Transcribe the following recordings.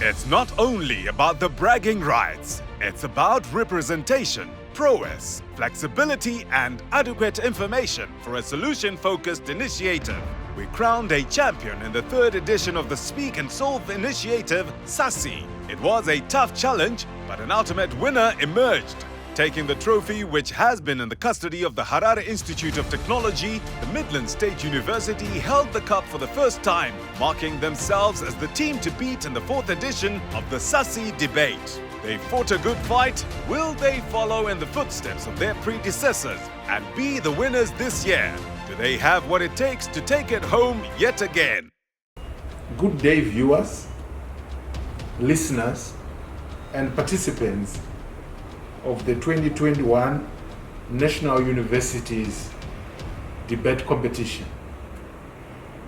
It's not only about the bragging rights, it's about representation, prowess, flexibility, and adequate information for a solution-focused initiative. We crowned a champion in the third edition of the Speak and Solve initiative, Sasi. It was a tough challenge, but an ultimate winner emerged. Taking the trophy, which has been in the custody of the Harare Institute of Technology, the Midland State University held the cup for the first time, marking themselves as the team to beat in the fourth edition of the Sasi debate. They fought a good fight. Will they follow in the footsteps of their predecessors and be the winners this year? Do they have what it takes to take it home yet again? Good day, viewers, listeners, and participants of the 2021 National Universities Debate Competition.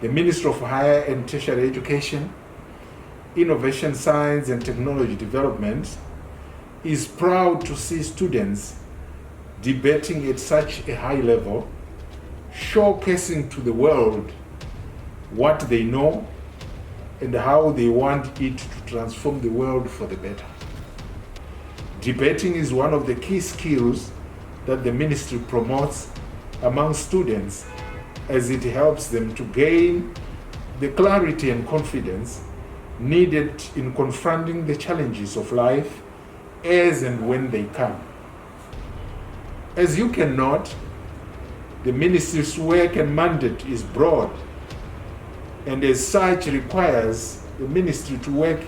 The Ministry of Higher and Tertiary Education, Innovation, Science and Technology Development is proud to see students debating at such a high level, showcasing to the world what they know and how they want it to transform the world for the better. Debating is one of the key skills that the ministry promotes among students, as it helps them to gain the clarity and confidence needed in confronting the challenges of life as and when they come. As you can note, the ministry's work and mandate is broad, and as such requires the ministry to work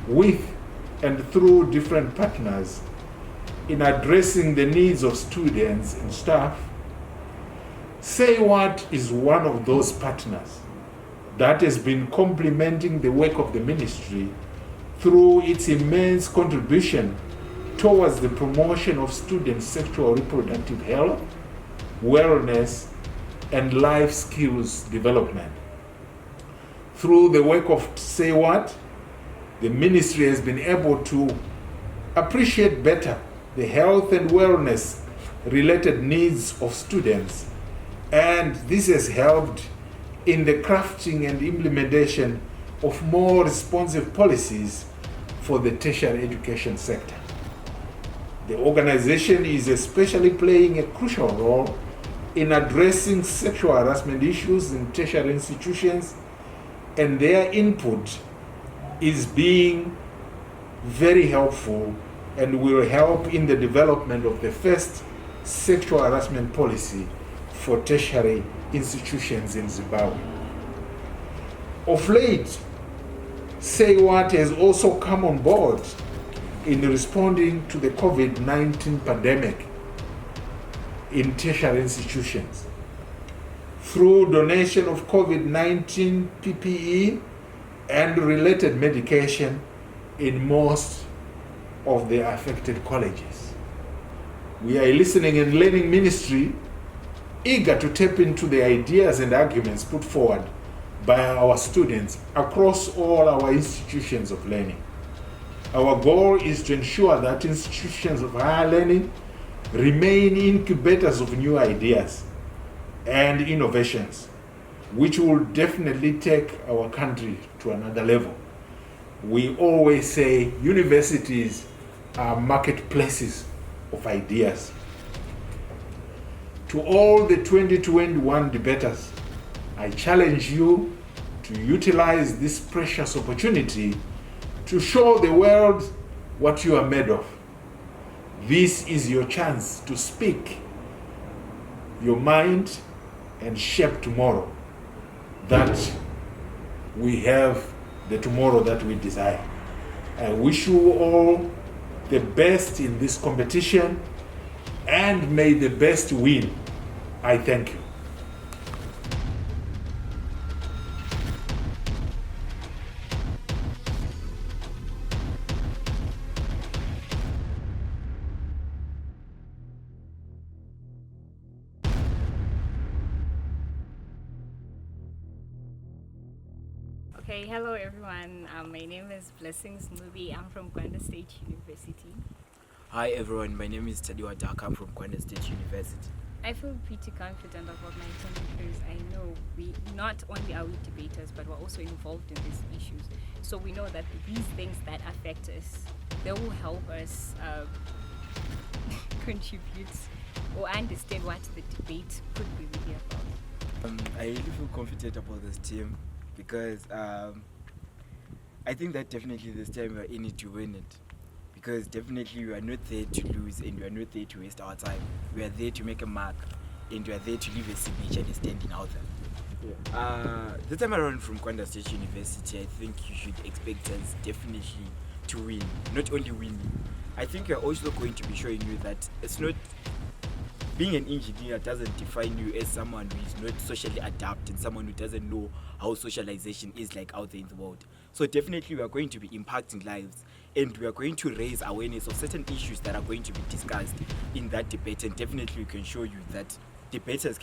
with and through different partners in addressing the needs of students and staff. Say What is one of those partners that has been complementing the work of the ministry through its immense contribution towards the promotion of students' sexual reproductive health, wellness, and life skills development. Through the work of Say What, the ministry has been able to appreciate better the health and wellness related needs of students, and this has helped in the crafting and implementation of more responsive policies for the tertiary education sector. The organization is especially playing a crucial role in addressing sexual harassment issues in tertiary institutions, and their input is being very helpful and will help in the development of the first sexual harassment policy for tertiary institutions in Zimbabwe. Of late, Say What has also come on board in responding to the COVID-19 pandemic in tertiary institutions through donation of COVID-19 PPE and related medication in most of the affected colleges. We are a listening and learning ministry, eager to tap into the ideas and arguments put forward by our students across all our institutions of learning. Our goal is to ensure that institutions of higher learning remain incubators of new ideas and innovations, which will definitely take our country to another level. We always say universities are marketplaces of ideas. To all the 2021 debaters, I challenge you to utilize this precious opportunity to show the world what you are made of. This is your chance to speak your mind and shape tomorrow, that we have the tomorrow that we desire. I wish you all the best in this competition, and may the best win. I thank you. Okay, hello everyone. My name is Blessings Mubi. I'm from Gwanda State University. Hi everyone, my name is Tadiwa Daka. I'm from Gwanda State University. I feel pretty confident about my team because I know we not only are we debaters, but we're also involved in these issues. So we know that these things that affect us, they will help us contribute or understand what the debate could be really about. I really feel confident about this team because I think that definitely this time we are in it to win it. Because definitely we are not there to lose and we are not there to waste our time. We are there to make a mark and we are there to leave a signature and a standing out there. Yeah. This time around from Gwanda State University, I think you should expect us definitely to win. Not only winning, I think we are also going to be showing you that it's not being an engineer doesn't define you as someone who is not socially adept and someone who doesn't know how socialization is like out there in the world. So definitely we are going to be impacting lives and we are going to raise awareness of certain issues that are going to be discussed in that debate, and definitely we can show you that debaters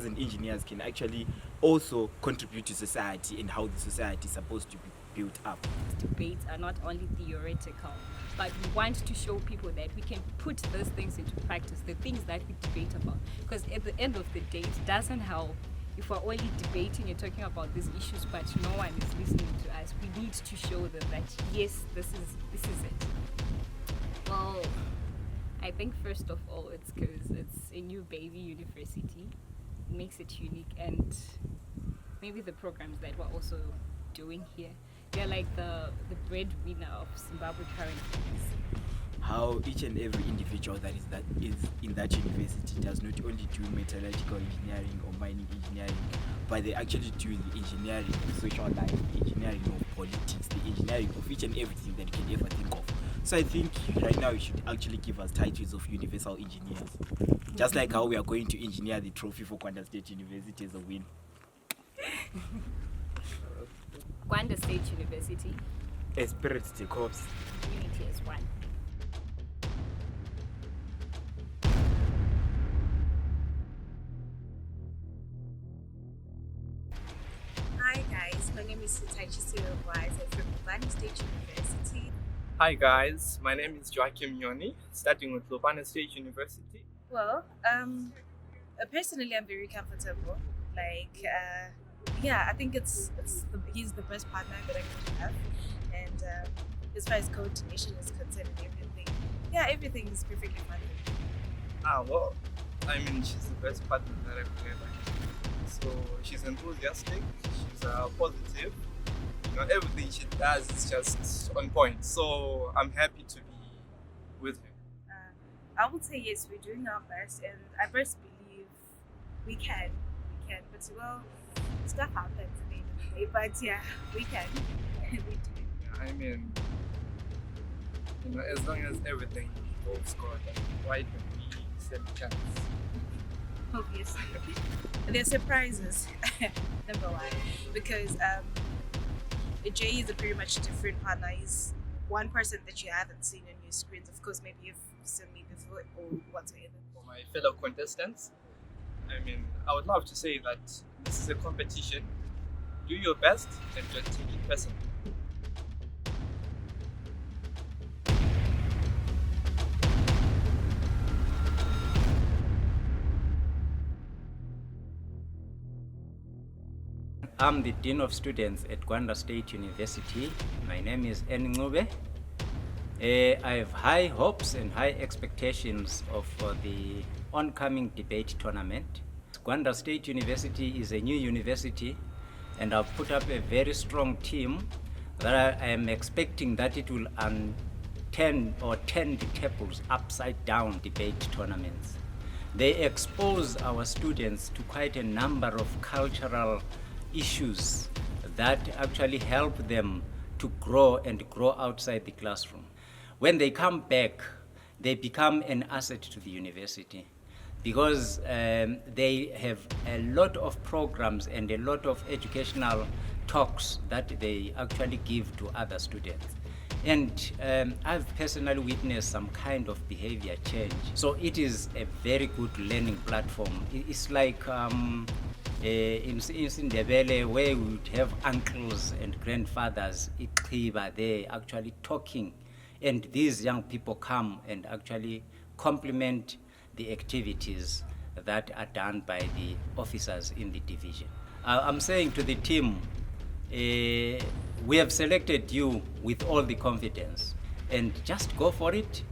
and engineers can actually also contribute to society and how the society is supposed to be built up. Debates are not only theoretical, but we want to show people that we can put those things into practice, the things that we debate about. Because at the end of the day, it doesn't help if we're only debating and talking about these issues, but no one is listening to us. We need to show them that yes, this is it. Well, I think first of all, it's because it's a new baby university. It makes it unique, and maybe the programs that we're also doing here, they're like the breadwinner of Zimbabwe currently. How each and every individual that is in that university does not only do metallurgical engineering or mining engineering, but they actually do the engineering of social life, the engineering of politics, the engineering of each and everything that you can ever think of. So I think right now you should actually give us titles of universal engineers. Just like how we are going to engineer the trophy for Gwanda State University as a win. Gwanda State University. Esprit de Corps. Unity as one. Hi guys, my name is Sasi from Lupane State University. Hi guys, my name is Joachim Yoni, studying with Lupane State University. Well, personally I'm very comfortable. I think he's the best partner that I could have, and as far as coordination is concerned and everything is perfectly fine. She's the best partner that I could ever have. So she's enthusiastic, she's positive. Everything she does is just on point. So I'm happy to be with her. I would say yes, we're doing our best, and I first believe we can. But well, stuff happens at the end of the day. But yeah, we can. We do. As long as everything goes good, why don't we stand a chance? Obviously. They're surprises, number one, because Jay is a pretty much different partner. He's one person that you haven't seen on your screens. Of course, maybe you've seen me before or whatsoever. For my fellow contestants, I would love to say that this is a competition. Do your best and don't take it personally. I'm the Dean of Students at Gwanda State University. My name is Ngube. I have high hopes and high expectations of the oncoming debate tournament. Gwanda State University is a new university, and I've put up a very strong team that I am expecting that it will turn the tables upside down debate tournaments. They expose our students to quite a number of cultural issues that actually help them to grow and grow outside the classroom. When they come back, they become an asset to the university because they have a lot of programs and a lot of educational talks that they actually give to other students. And I've personally witnessed some kind of behavior change. So it is a very good learning platform. It's like in Ndebele, where we would have uncles and grandfathers, they're actually talking, and these young people come and actually complement the activities that are done by the officers in the division. I'm saying to the team, we have selected you with all the confidence, and just go for it.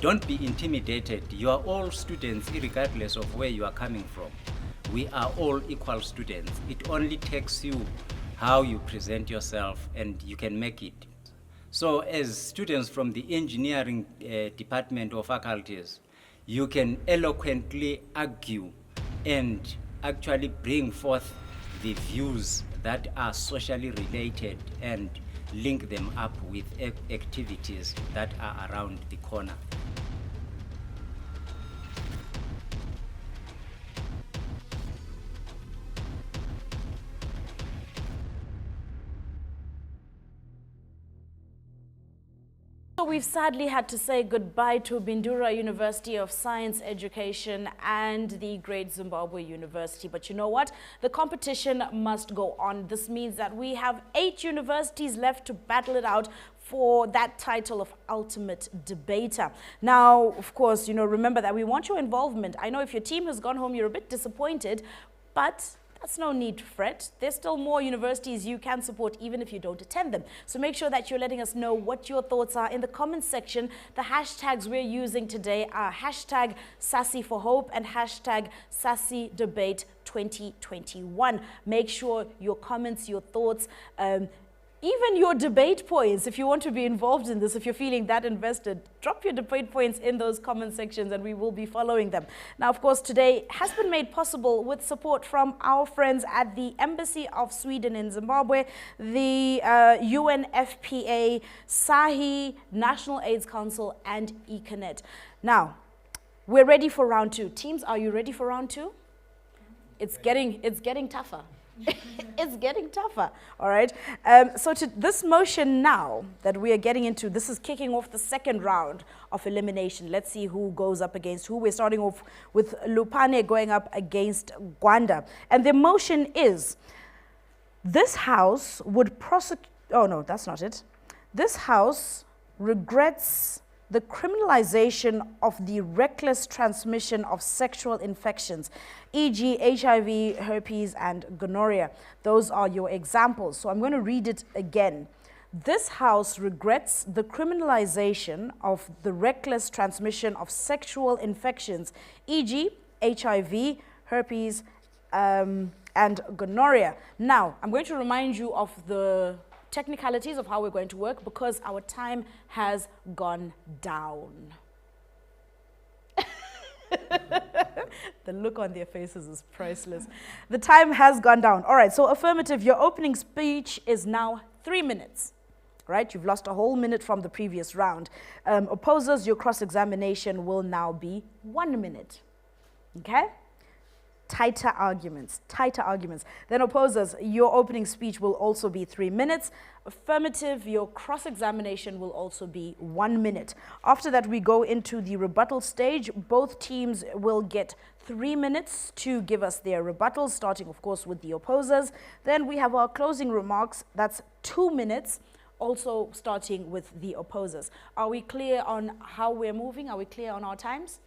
Don't be intimidated. You are all students, regardless of where you are coming from. We are all equal students. It only takes you how you present yourself, and you can make it. So as students from the engineering department or faculties, you can eloquently argue and actually bring forth the views that are socially related and link them up with activities that are around the corner. So we've sadly had to say goodbye to Bindura University of Science Education and the Great Zimbabwe University. But you know what? The competition must go on. This means that we have 8 universities left to battle it out for that title of ultimate debater. Now, of course, remember that we want your involvement. I know if your team has gone home, you're a bit disappointed, but that's no need to fret. There's still more universities you can support even if you don't attend them. So make sure that you're letting us know what your thoughts are in the comments section. The hashtags we're using today are hashtag Sasi for Hope and hashtag Sasi Debate 2021. Make sure your comments, your thoughts, even your debate points, if you want to be involved in this, if you're feeling that invested, drop your debate points in those comment sections and we will be following them. Now, of course, today has been made possible with support from our friends at the Embassy of Sweden in Zimbabwe, the UNFPA, SAHI, National AIDS Council, and Econet. Now, we're ready for round 2. Teams, are you ready for round 2? It's getting tougher. It's getting tougher, all right? So to this motion now that we are getting into, this is kicking off the second round of elimination. Let's see who goes up against who. We're starting off with Lupane going up against Gwanda. And the motion is, this House would prosecute, oh no, that's not it. This House regrets the criminalization of the reckless transmission of sexual infections, e.g. HIV, herpes, and gonorrhea. Those are your examples. So I'm going to read it again. This House regrets the criminalization of the reckless transmission of sexual infections, e.g. HIV, herpes, and gonorrhea. Now, I'm going to remind you of the technicalities of how we're going to work because our time has gone down. The look on their faces is priceless. The time has gone down. All right, so affirmative, your opening speech is now 3 minutes. Right, you've lost a whole minute from the previous round. Opposers, your cross-examination will now be 1 minute. Okay? Tighter arguments. Then opposers, your opening speech will also be 3 minutes. Affirmative, your cross-examination will also be 1 minute. After that, we go into the rebuttal stage. Both teams will get 3 minutes to give us their rebuttals, starting, of course, with the opposers. Then we have our closing remarks. That's 2 minutes, also starting with the opposers. Are we clear on how we're moving? Are we clear on our times?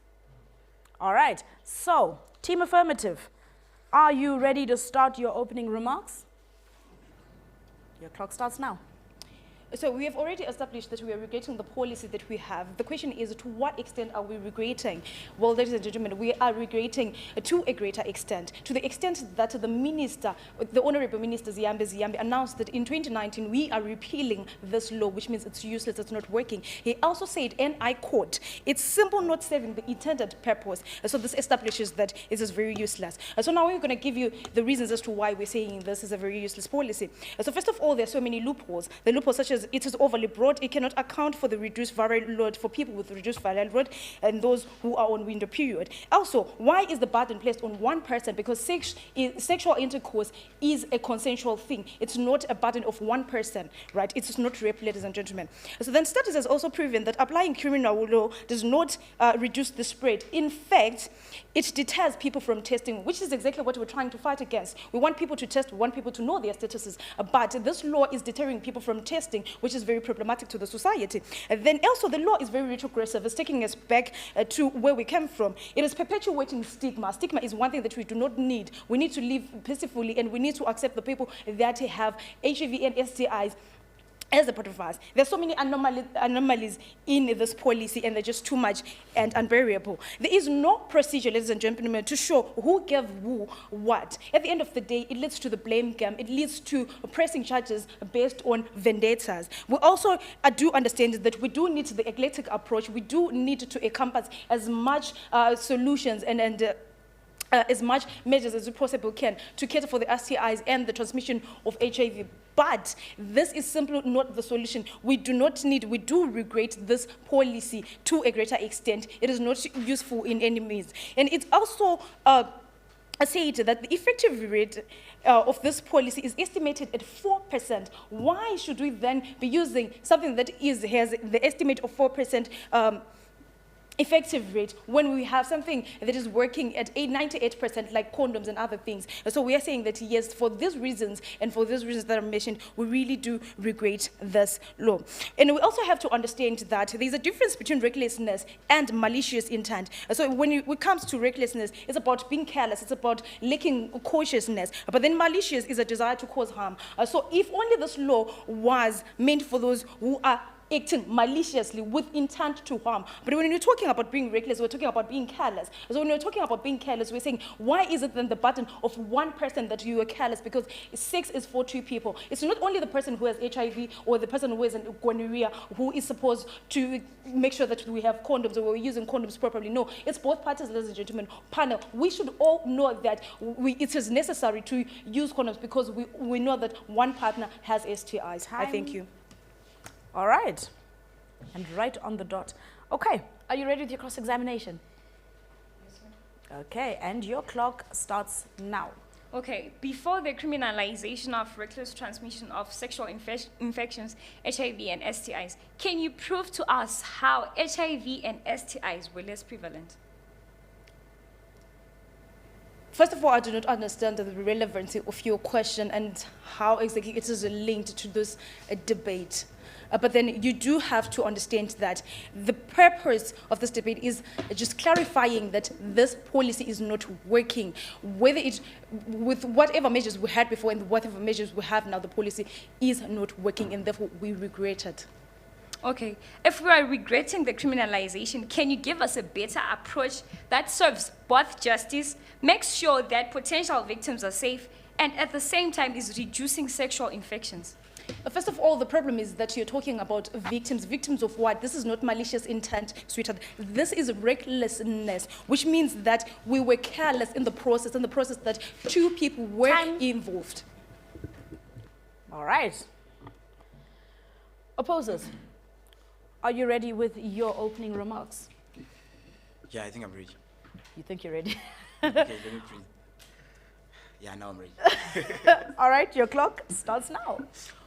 All right, so Team Affirmative, are you ready to start your opening remarks? Your clock starts now. So we have already established that we are regretting the policy that we have. The question is, to what extent are we regretting? Well, ladies and gentlemen, we are regretting to a greater extent. To the extent that the minister, the Honorable Minister Ziyambe announced that in 2019 we are repealing this law, which means it's useless, it's not working. He also said, and I quote, "It's simple not serving the intended purpose." So this establishes that it is very useless. So now we're going to give you the reasons as to why we're saying this is a very useless policy. So first of all, there are so many loopholes. The loopholes such as it is overly broad. It cannot account for the reduced viral load for people with reduced viral load and those who are on window period. Also, why is the burden placed on one person? Because sexual intercourse is a consensual thing. It's not a burden of one person, right? It's not rape, ladies and gentlemen. So then studies has also proven that applying criminal law does not reduce the spread. In fact, it deters people from testing, which is exactly what we're trying to fight against. We want people to test, we want people to know their statuses, but this law is deterring people from testing, which is very problematic to the society. And then also the law is very retrogressive. It's taking us back to where we came from. It is perpetuating stigma. Stigma is one thing that we do not need. We need to live peacefully, and we need to accept the people that have HIV and STIs as a part of us. There's so many anomalies in this policy, and they're just too much and unbearable. There is no procedure, ladies and gentlemen, to show who gave who what. At the end of the day, it leads to the blame game. It leads to pressing charges based on vendettas. We also do understand that we do need the eclectic approach. We do need to encompass as much solutions and as much measures as we possibly can to cater for the STIs and the transmission of HIV. But this is simply not the solution. We do regret this policy to a greater extent. It is not useful in any means. And it's also said that the effective rate of this policy is estimated at 4%. Why should we then be using something that has the estimate of 4% effective rate when we have something that is working at 98%, like condoms and other things? So we are saying that yes, for these reasons and for these reasons that I mentioned, we really do regret this law. And we also have to understand that there's a difference between recklessness and malicious intent. So when it comes to recklessness, it's about being careless, it's about lacking cautiousness. But then malicious is a desire to cause harm. So if only this law was meant for those who are acting maliciously with intent to harm. But when you're talking about being reckless, we're talking about being careless. So when we're talking about being careless, we're saying, why is it then the burden of one person that you are careless? Because sex is for two people. It's not only the person who has HIV or the person who has gonorrhea who is supposed to make sure that we have condoms or we're using condoms properly. No, it's both parties, ladies and gentlemen. Panel, we should all know that it is necessary to use condoms because we know that one partner has STIs. I thank you. All right. And right on the dot. Okay. Are you ready with your cross-examination? Yes, ma'am. Okay. And your clock starts now. Okay, before the criminalization of reckless transmission of sexual infections, HIV and STIs, can you prove to us how HIV and STIs were less prevalent? First of all, I do not understand the relevancy of your question and how exactly it is linked to this debate. But then you do have to understand that the purpose of this debate is just clarifying that this policy is not working. Whether it, with whatever measures we had before and whatever measures we have now, the policy is not working, and therefore we regret it. Okay, if we are regretting the criminalization, can you give us a better approach that serves both justice, makes sure that potential victims are safe, and at the same time is reducing sexual infections? First of all, the problem is that you're talking about victims. Victims of what? This is not malicious intent, sweetheart. This is recklessness, which means that we were careless in the process that two people were involved. All right. Opposers, are you ready with your opening remarks? Yeah, I think I'm ready. You think you're ready? Okay, let me breathe. Yeah, now I'm ready. All right, your clock starts now.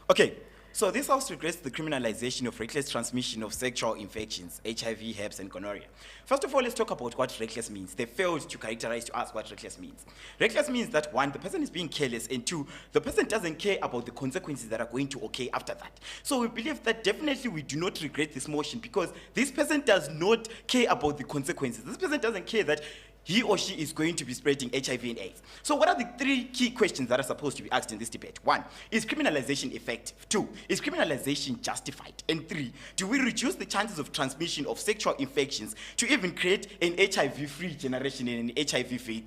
Okay, so this house regrets the criminalization of reckless transmission of sexual infections, HIV, herpes, and gonorrhea. First of all, let's talk about what reckless means. They failed to characterize to us what reckless means. Reckless means that, one, the person is being careless, and two, the person doesn't care about the consequences that are going to occur after that. So we believe that definitely we do not regret this motion because this person does not care about the consequences. This person doesn't care that he or she is going to be spreading HIV and AIDS. So what are the three key questions that are supposed to be asked in this debate? One, is criminalization effective? Two, is criminalization justified? And three, do we reduce the chances of transmission of sexual infections to even create an HIV-free generation and an HIV-free?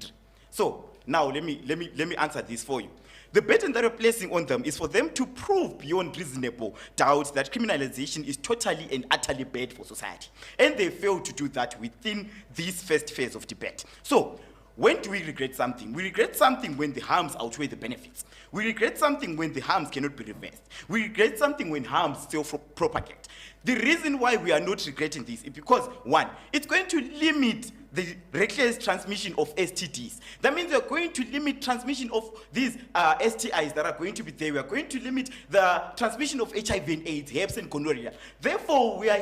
So now let me answer this for you. The burden that we're placing on them is for them to prove beyond reasonable doubt that criminalization is totally and utterly bad for society. And they failed to do that within this first phase of debate. So, when do we regret something? We regret something when the harms outweigh the benefits. We regret something when the harms cannot be reversed. We regret something when harms still propagate. The reason why we are not regretting this is because, one, it's going to limit the reckless transmission of STDs. That means we are going to limit transmission of these STIs that are going to be there. We are going to limit the transmission of HIV and AIDS, herpes and gonorrhea. Therefore, we are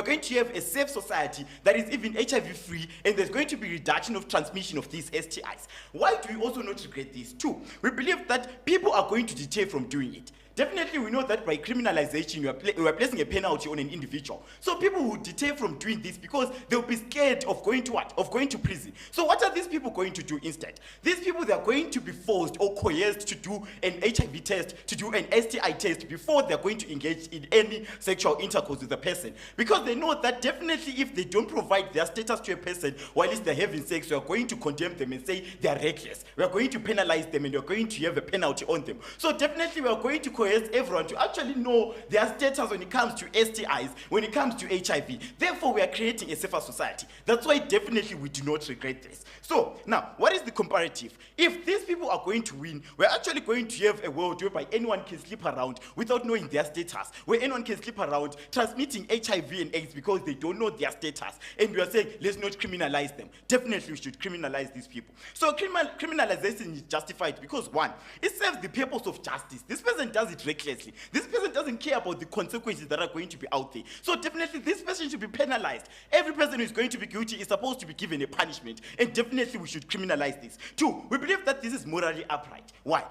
going to have a safe society that is even HIV-free, and there's going to be reduction of transmission of these STIs. Why do we also not regret this? Two, we believe that people are going to deter from doing it. definitely we know that by criminalization, we are placing a penalty on an individual. So people will deter from doing this because they'll be scared of going to what? Of going to prison. So what are these people going to do instead? These people, they are going to be forced or coerced to do an HIV test, to do an STI test before they're going to engage in any sexual intercourse with a person. Because they know that definitely if they don't provide their status to a person while they're having sex, we are going to condemn them and say they are reckless. We are going to penalize them and we are going to have a penalty on them. So definitely we are going to coerce everyone to actually know their status when it comes to STIs, when it comes to HIV. Therefore, we are creating a safer society. That's why definitely we do not regret this. So now, what is the comparative? If these people are going to win, we're actually going to have a world whereby anyone can sleep around without knowing their status, where anyone can sleep around transmitting HIV and AIDS because they don't know their status. And we are saying, let's not criminalize them. Definitely we should criminalize these people. So criminalization is justified because one, it serves the purpose of justice. This person does it recklessly. This person doesn't care about the consequences that are going to be out there. So definitely this person should be penalized. Every person who is going to be guilty is supposed to be given a punishment. And definitely we should criminalize this. Two, we believe that this is morally upright. Why?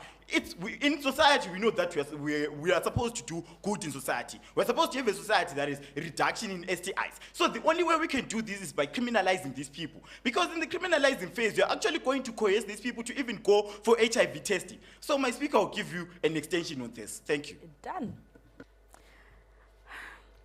In society, we know that we are supposed to do good in society. We're supposed to have a society that is a reduction in STIs. So the only way we can do this is by criminalizing these people. Because in the criminalizing phase, we're actually going to coerce these people to even go for HIV testing. So my speaker will give you an extension on this. Thank you. Done.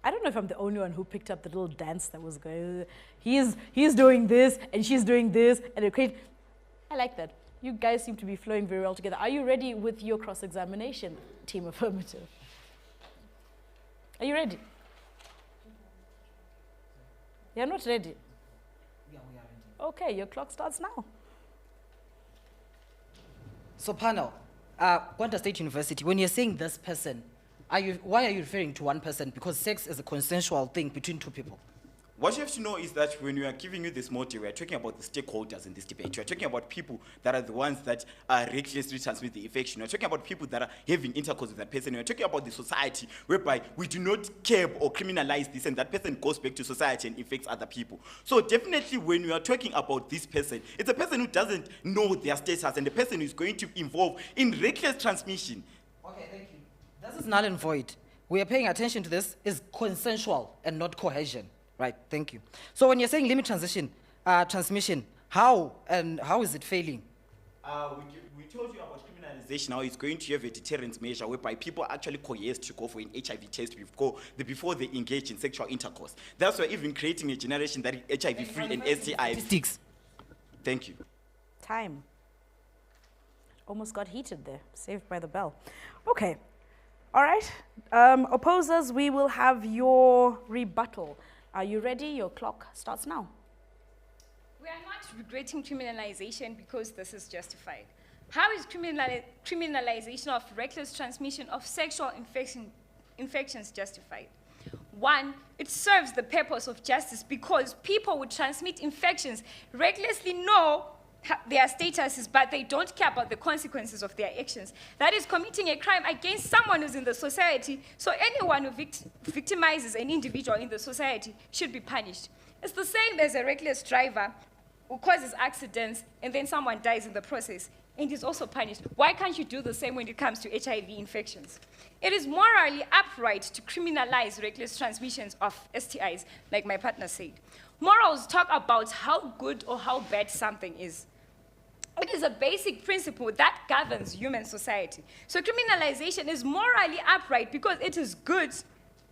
I don't know if I'm the only one who picked up the little dance that was going. He's doing this and she's doing this and I like that. You guys seem to be flowing very well together. Are you ready with your cross-examination, Team Affirmative? Are you ready? You're not ready? Yeah, we are ready. Okay, your clock starts now. So panel, Gwanda State University, when you're saying this person, why are you referring to one person? Because sex is a consensual thing between two people. What you have to know is that when we are giving you this model, we are talking about the stakeholders in this debate. We are talking about people that are the ones that are recklessly transmit the infection. We are talking about people that are having intercourse with that person. We are talking about the society whereby we do not care or criminalize this and that person goes back to society and infects other people. So definitely when we are talking about this person, it's a person who doesn't know their status and the person who is going to involve in reckless transmission. Okay, thank you. This is null and void. We are paying attention to this is consensual and not cohesion. Right, thank you. So when you're saying limit transmission, how is it failing? We told you about criminalization. Now it's going to have a deterrence measure whereby people are actually coerced to go for an HIV test before they engage in sexual intercourse. That's why even creating a generation that is HIV-free and STI. Statistics. Thank you. Time. Almost got heated there. Saved by the bell. Okay. All right. Opposers, we will have your rebuttal. Are you ready? Your clock starts now. We are not regretting criminalization because this is justified. How is criminalization of reckless transmission of sexual infections justified? One, it serves the purpose of justice because people who transmit infections recklessly know their statuses, but they don't care about the consequences of their actions. That is committing a crime against someone who's in the society, so anyone who victimizes an individual in the society should be punished. It's the same as a reckless driver who causes accidents and then someone dies in the process and is also punished. Why can't you do the same when it comes to HIV infections? It is morally upright to criminalize reckless transmissions of STIs, like my partner said. Morals talk about how good or how bad something is. It is a basic principle that governs human society. So criminalization is morally upright because it is good,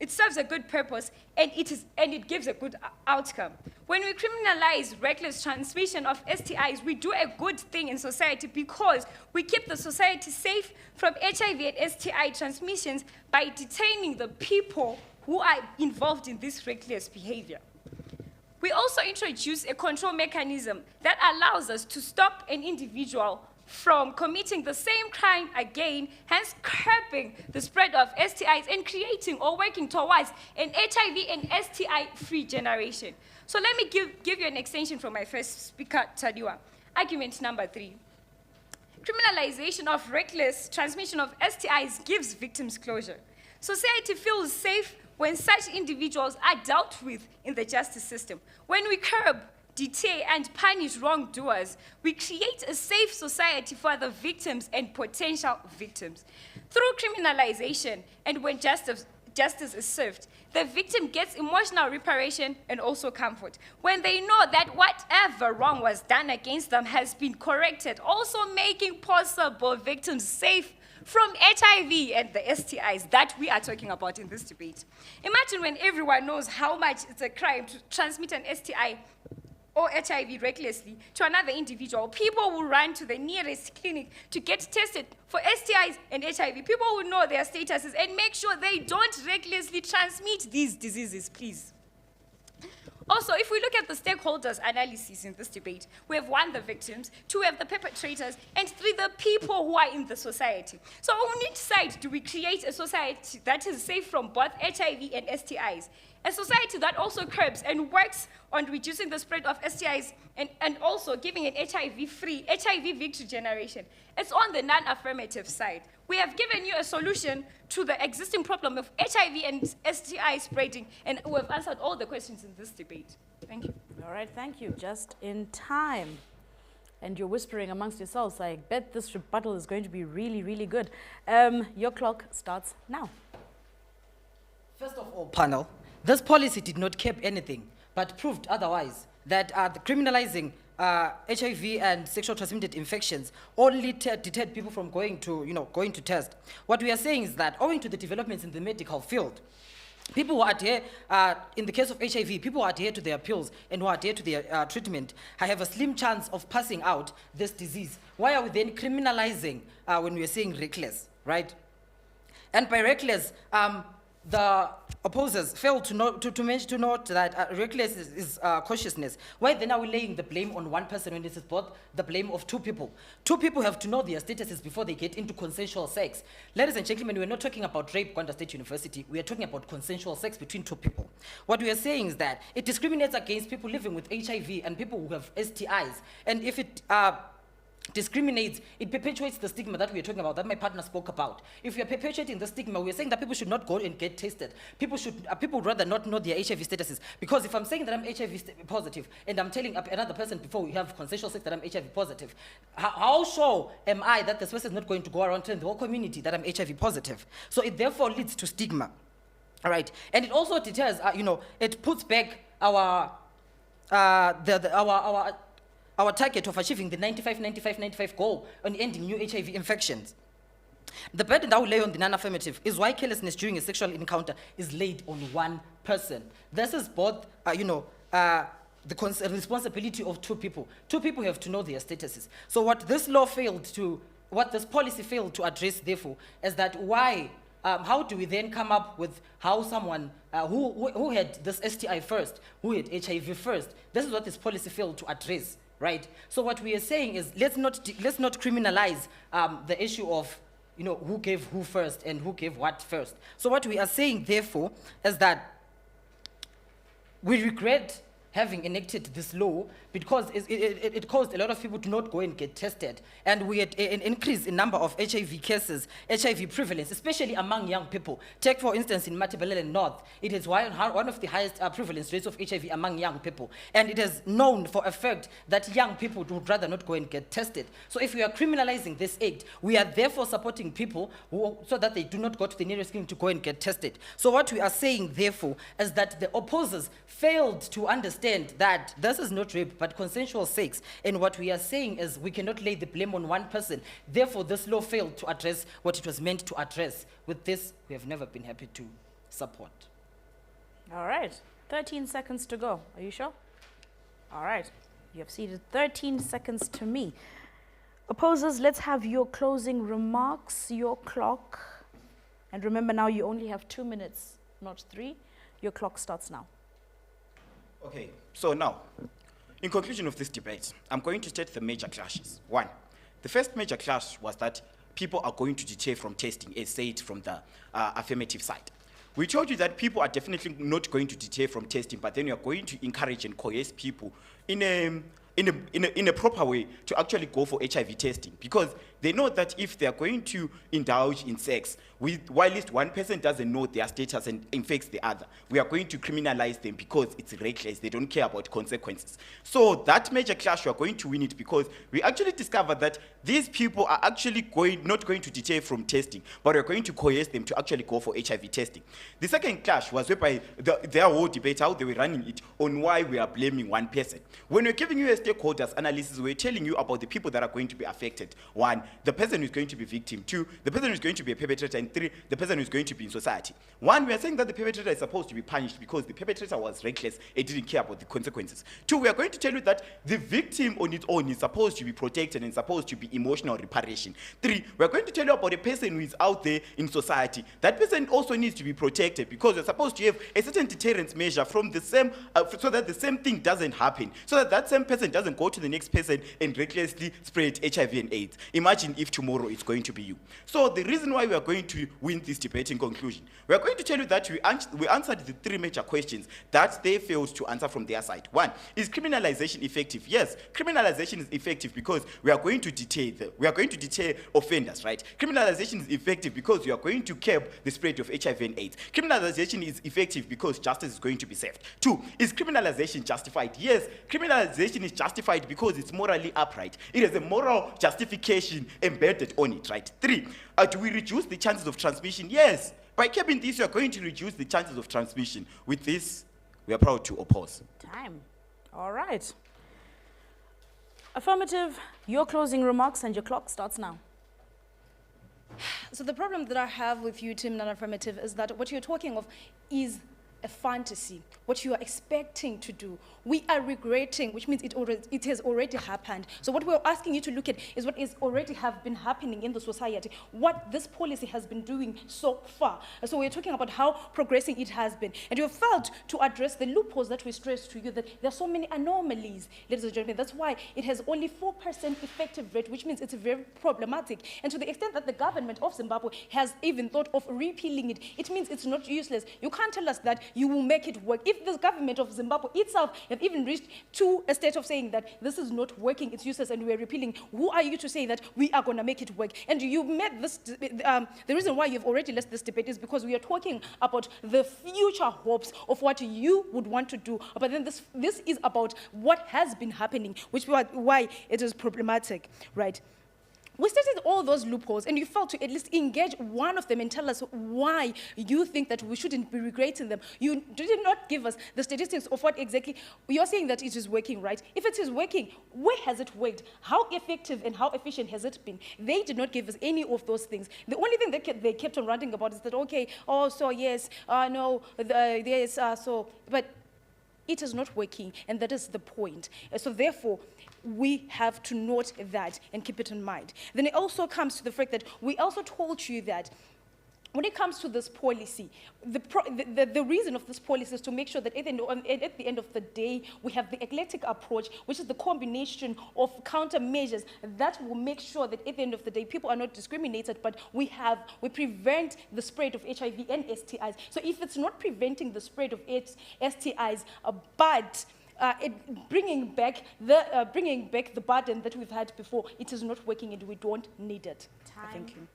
it serves a good purpose, and it gives a good outcome. When we criminalize reckless transmission of STIs, we do a good thing in society because we keep the society safe from HIV and STI transmissions by detaining the people who are involved in this reckless behavior. We also introduce a control mechanism that allows us to stop an individual from committing the same crime again, hence curbing the spread of STIs and creating or working towards an HIV and STI-free generation. So let me give you an extension from my first speaker, Tadiwa. Argument number 3. Criminalization of reckless transmission of STIs gives victims closure. Society feels safe when such individuals are dealt with in the justice system. When we curb, deter, and punish wrongdoers, we create a safe society for the victims and potential victims. Through criminalization and when justice is served, the victim gets emotional reparation and also comfort when they know that whatever wrong was done against them has been corrected, also making possible victims safe from HIV and the STIs that we are talking about in this debate. Imagine when everyone knows how much it's a crime to transmit an STI or HIV recklessly to another individual. People will run to the nearest clinic to get tested for STIs and HIV. People will know their statuses and make sure they don't recklessly transmit these diseases, please. Also, if we look at the stakeholders' analysis in this debate, we have 1, the victims, 2, we have the perpetrators, and 3, the people who are in the society. So on which side do we create a society that is safe from both HIV and STIs? A society that also curbs and works on reducing the spread of STIs and also giving an HIV-free, HIV-victory generation. It's on the non-affirmative side. We have given you a solution to the existing problem of HIV and STI spreading, and we have answered all the questions in this debate. Thank you. All right, thank you. Just in time. And you're whispering amongst yourselves, I bet this rebuttal is going to be really, really good. Your clock starts now. First of all, panel, this policy did not cap anything, but proved otherwise, that the criminalizing HIV and sexual transmitted infections only deterred people from going to test. What we are saying is that owing to the developments in the medical field, people who adhere, in the case of HIV, people who adhere to their pills and who adhere to their treatment have a slim chance of passing out this disease. Why are we then criminalizing when we are saying reckless, right? And by reckless, the opposers failed to note that reckless is cautiousness. Why then are we laying the blame on one person when it is both the blame of 2 people? 2 people have to know their statuses before they get into consensual sex. Ladies and gentlemen, we're not talking about rape, Gwanda State University. We are talking about consensual sex between 2 people. What we are saying is that it discriminates against people living with HIV and people who have STIs. And if it discriminates, it perpetuates the stigma that we're talking about, that my partner spoke about. If we are perpetuating the stigma, we're saying that people should not go and get tested. People would rather not know their HIV statuses. Because if I'm saying that I'm HIV positive and I'm telling another person before we have consensual sex that I'm HIV positive, how sure am I that this person is not going to go around telling the whole community that I'm HIV positive? So it therefore leads to stigma. All right, and it also deters, it puts back our target of achieving the 95 goal on ending new HIV infections. The burden that we lay on the non-affirmative is why carelessness during a sexual encounter is laid on one person. This is both, the responsibility of 2 people. 2 people have to know their statuses. So what this policy failed to address, therefore, is that how do we then come up with how someone who had this STI first, who had HIV first? This is what this policy failed to address. Right. So what we are saying is let's not criminalize the issue of who gave who first and who gave what first. So what we are saying, therefore, is that we regret having enacted this law because it caused a lot of people to not go and get tested. And we had an increase in number of HIV cases, HIV prevalence, especially among young people. Take, for instance, in Matabeleland North, it is one of the highest prevalence rates of HIV among young people. And it is known for a fact that young people would rather not go and get tested. So if we are criminalizing this act, we are therefore supporting people so that they do not go to the nearest clinic to go and get tested. So what we are saying, therefore, is that the opposers failed to understand that this is not rape, but consensual sex. And what we are saying is we cannot lay the blame on one person. Therefore, this law failed to address what it was meant to address. With this, we have never been happy to support. All right, 13 seconds to go. Are you sure? All right, you have ceded 13 seconds to me. Opposers, let's have your closing remarks, your clock. And remember now, you only have 2 minutes, not 3. Your clock starts now. Okay, so now, in conclusion of this debate, I'm going to state the major clashes. 1, the first major clash was that people are going to deter from testing, as said from the affirmative side. We told you that people are definitely not going to deter from testing, but then we are going to encourage and coerce people in a proper way to actually go for HIV testing, because they know that if they are going to indulge in sex, while at least one person doesn't know their status and infects the other, we are going to criminalize them because it's reckless. They don't care about consequences. So that major clash, we are going to win it because we actually discovered that these people are actually not going to deter from testing, but we're going to coerce them to actually go for HIV testing. The second clash was whereby their whole debate, how they were running it, on why we are blaming one person. When we're giving you a stakeholders analysis, we're telling you about the people that are going to be affected. One, the person who's going to be victim. Two, the person who's going to be a perpetrator. And three, the person who's going to be in society. One, we are saying that the perpetrator is supposed to be punished because the perpetrator was reckless, it didn't care about the consequences. Two, we are going to tell you that the victim on its own is supposed to be protected and supposed to be emotional reparation. Three, we are going to tell you about a person who is out there in society. That person also needs to be protected because you're supposed to have a certain deterrence measure from the same, so that the same thing doesn't happen, so that that same person doesn't go to the next person and recklessly spread HIV and AIDS. Imagine if tomorrow it's going to be you. So the reason why we are going to win this debate in conclusion, we are going to tell you that we answered the three major questions that they failed to answer from their side. One, is criminalization effective? Yes, criminalization is effective because we are going to deter offenders, right? Criminalization is effective because we are going to curb the spread of HIV and AIDS. Criminalization is effective because justice is going to be served. Two, is criminalization justified? Yes, criminalization is justified because it's morally upright. It has a moral justification embedded on it, right? Three, do we reduce the chances of transmission? Yes, by keeping this, we are going to reduce the chances of transmission. With this, we are proud to oppose. Time. All right. Affirmative, your closing remarks and your clock starts now. So the problem that I have with you, Tim, non-affirmative, is that what you're talking of is a fantasy, what you are expecting to do. We are regretting, which means it has already happened. So what we're asking you to look at is what is already have been happening in the society, what this policy has been doing so far. So we're talking about how progressing it has been. And you have failed to address the loopholes that we stressed to you, that there are so many anomalies, ladies and gentlemen. That's why it has only 4% effective rate, which means it's very problematic. And to the extent that the government of Zimbabwe has even thought of repealing it, it means it's not useless. You can't tell us that you will make it work. If the government of Zimbabwe itself have even reached to a state of saying that this is not working, it's useless, and we're repealing, who are you to say that we are going to make it work? And you made this, the reason why you've already left this debate is because we are talking about the future hopes of what you would want to do. But then this is about what has been happening, which is why it is problematic, right? We stated all those loopholes, and you failed to at least engage one of them and tell us why you think that we shouldn't be regretting them. You did not give us the statistics of what exactly you're saying that it is working, right? If it is working, where has it worked? How effective and how efficient has it been? They did not give us any of those things. The only thing that they kept on ranting about is that, okay, oh, so yes, no, yes, so, but it is not working, and that is the point. So therefore, we have to note that and keep it in mind. Then it also comes to the fact that we also told you that when it comes to this policy, the reason of this policy is to make sure that at the end of the day, we have the eclectic approach, which is the combination of countermeasures that will make sure that at the end of the day, people are not discriminated, but we prevent the spread of HIV and STIs. So if it's not preventing the spread of STIs, but bringing back the burden that we've had before, it is not working and we don't need it. Thank you.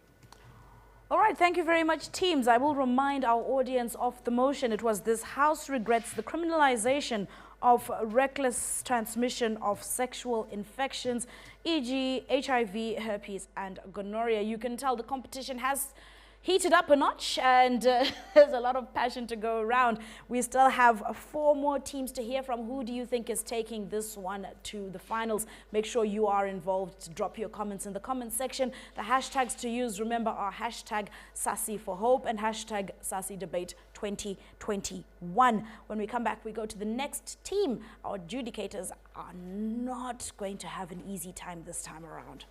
All right, thank you very much, teams. I will remind our audience of the motion. It was this House regrets the criminalization of reckless transmission of sexual infections, e.g. HIV, herpes, and gonorrhea. You can tell the competition has heated up a notch, and there's a lot of passion to go around. We still have 4 more teams to hear from. Who do you think is taking this one to the finals? Make sure you are involved. Drop your comments in the comment section. The hashtags to use, remember, are hashtag Sasi for Hope and hashtag Sasi Debate 2021. When we come back, we go to the next team. Our adjudicators are not going to have an easy time this time around.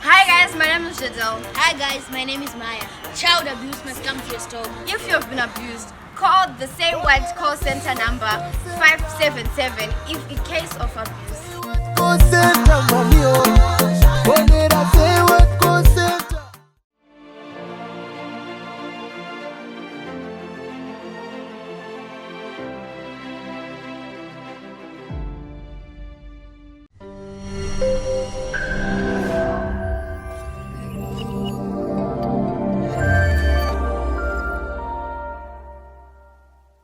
Hi guys, my name is Jadel. Hi guys, my name is Maya. Child abuse must come to your store. If you have been abused, call the Say What call center number 577 if in case of abuse.